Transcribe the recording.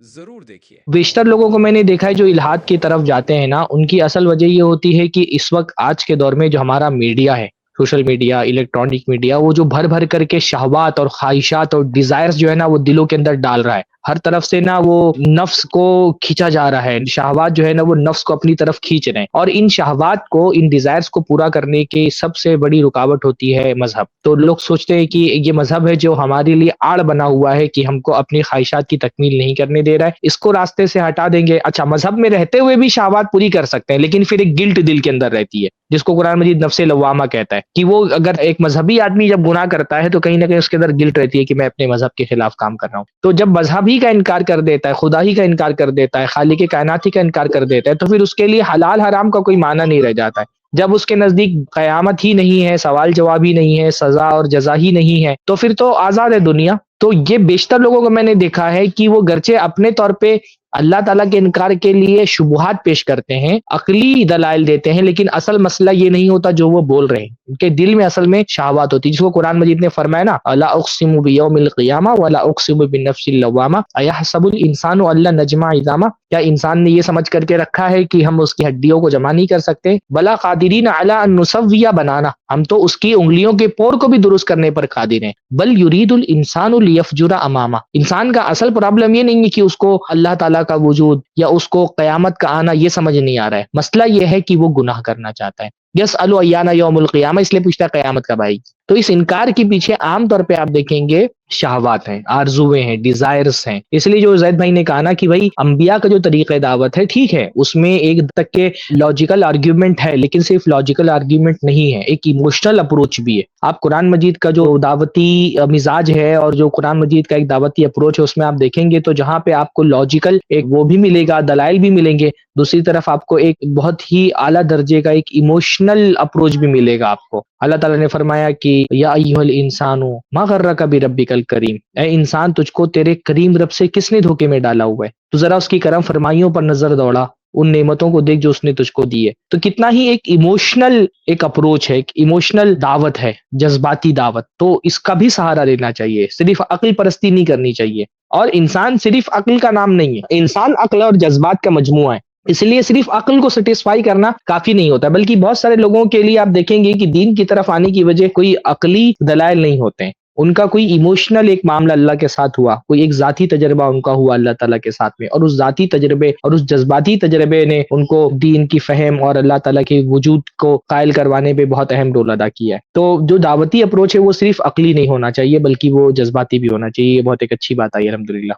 ضرور دیکھیے۔ بیشتر لوگوں کو میں نے دیکھا ہے جو الحاد کی طرف جاتے ہیں نا، ان کی اصل وجہ یہ ہوتی ہے کہ اس وقت آج کے دور میں جو ہمارا میڈیا ہے، سوشل میڈیا، الیکٹرانک میڈیا، وہ جو بھر بھر کر کے شہوات اور خواہشات اور ڈیزائرز جو ہے نا وہ دلوں کے اندر ڈال رہا ہے، ہر طرف سے نا وہ نفس کو کھینچا جا رہا ہے، شہوات جو ہے نا وہ نفس کو اپنی طرف کھینچ رہے ہیں، اور ان شہوات کو، ان ڈیزائرز کو پورا کرنے کی سب سے بڑی رکاوٹ ہوتی ہے مذہب۔ تو لوگ سوچتے ہیں کہ یہ مذہب ہے جو ہمارے لیے آڑ بنا ہوا ہے کہ ہم کو اپنی خواہشات کی تکمیل نہیں کرنے دے رہا ہے، اس کو راستے سے ہٹا دیں گے۔ اچھا، مذہب میں رہتے ہوئے بھی شہوات پوری کر سکتے ہیں، لیکن پھر ایک گلٹ دل کے اندر رہتی ہے، جس کو قرآن مجید نفس لوامہ کہتا ہے، کہ وہ اگر ایک مذہبی آدمی جب گناہ کرتا ہے تو کہیں نہ کہیں اس کے اندر گلٹ رہتی ہے کہ میں اپنے مذہب کے خلاف کام کر رہا ہوں۔ تو جب مذہب ہی کا انکار کر دیتا ہے، خدا ہی کا انکار کر دیتا ہے، خالق کائنات ہی کا انکار کر دیتا ہے، تو پھر اس کے لیے حلال حرام کا کوئی معنی نہیں رہ جاتا ہے۔ جب اس کے نزدیک قیامت ہی نہیں ہے، سوال جواب ہی نہیں ہے، سزا اور جزا ہی نہیں ہے، تو پھر تو آزاد ہے دنیا۔ تو یہ بیشتر لوگوں کو میں نے دیکھا ہے کہ وہ گرچہ اپنے طور پہ اللہ تعالیٰ کے انکار کے لیے شبہات پیش کرتے ہیں، عقلی دلائل دیتے ہیں، لیکن اصل مسئلہ یہ نہیں ہوتا جو وہ بول رہے ہیں، ان کے دل میں اصل میں شہوات ہوتی ہے، جس کو قرآن مجید نے فرمایا نا، لا اقسم بیوم القیامہ ولا اقسم بالنفس اللوامہ ایحسب الانسان ان لن نجمع عظامہ، کیا انسان نے یہ سمجھ کر کے رکھا ہے کہ ہم اس کی ہڈیوں کو جمع نہیں کر سکتے؟ بلا قادرین علی ان نسوی بنانا، ہم تو اس کی انگلیوں کے پور کو بھی درست کرنے پر قادر ہیں۔ بل یرید الانسان لیفجر امامہ، انسان کا اصل پرابلم یہ نہیں ہے کہ اس کو اللہ تعالیٰ کا وجود یا اس کو قیامت کا آنا یہ سمجھ نہیں آ رہا ہے، مسئلہ یہ ہے کہ وہ گناہ کرنا چاہتا ہے۔ یسأل ایان یوم القیامہ، اس لیے پوچھتا ہے قیامت کب آئے گی۔ تو اس انکار کے پیچھے عام طور پہ آپ دیکھیں گے شہوات ہیں، آرزویں ہیں، ڈیزائرز ہیں۔ اس لیے جو زید بھائی نے کہا نا کہ بھائی انبیاء کا جو طریقہ دعوت ہے ٹھیک ہے، اس میں ایک تک کے لاجیکل آرگیومنٹ ہے، لیکن صرف لاجیکل آرگیومنٹ نہیں ہے، ایک ایموشنل اپروچ بھی ہے۔ آپ قرآن مجید کا جو دعوتی مزاج ہے اور جو قرآن مجید کا ایک دعوتی اپروچ ہے، اس میں آپ دیکھیں گے تو جہاں پہ آپ کو لاجیکل ایک وہ بھی ملے گا، دلائل بھی ملیں گے، دوسری طرف آپ کو ایک بہت ہی اعلیٰ درجے کا ایک ایموشنل اپروچ بھی ملے گا آپ کو۔ اللہ تعالیٰ نے فرمایا کہ یا ایھا الانسان ما غرک بربک الکریم، اے انسان تجھ کو تیرے کریم رب سے کس نے دھوکے میں ڈالا ہوا ہے؟ تو ذرا اس کی کرم فرمائیوں پر نظر دوڑا، ان نعمتوں کو دیکھ جو اس نے تجھ کو دی ہے۔ تو کتنا ہی ایک ایموشنل ایک اپروچ ہے، ایک ایموشنل دعوت ہے، جذباتی دعوت، تو اس کا بھی سہارا لینا چاہیے، صرف عقل پرستی نہیں کرنی چاہیے۔ اور انسان صرف عقل کا نام نہیں ہے، انسان عقل اور جذبات کا مجموعہ ہے، اس لیے صرف عقل کو سٹیسفائی کرنا کافی نہیں ہوتا، بلکہ بہت سارے لوگوں کے لیے آپ دیکھیں گے کہ دین کی طرف آنے کی وجہ کوئی عقلی دلائل نہیں ہوتے ہیں، ان کا کوئی ایموشنل ایک معاملہ اللہ کے ساتھ ہوا، کوئی ایک ذاتی تجربہ ان کا ہوا اللہ تعالیٰ کے ساتھ میں، اور اس ذاتی تجربے اور اس جذباتی تجربے نے ان کو دین کی فہم اور اللہ تعالیٰ کے وجود کو قائل کروانے پہ بہت اہم رول ادا کیا ہے۔ تو جو دعوتی اپروچ ہے وہ صرف عقلی نہیں ہونا چاہیے، بلکہ وہ جذباتی بھی ہونا چاہیے۔ یہ بہت ایک اچھی بات آئی الحمدللہ۔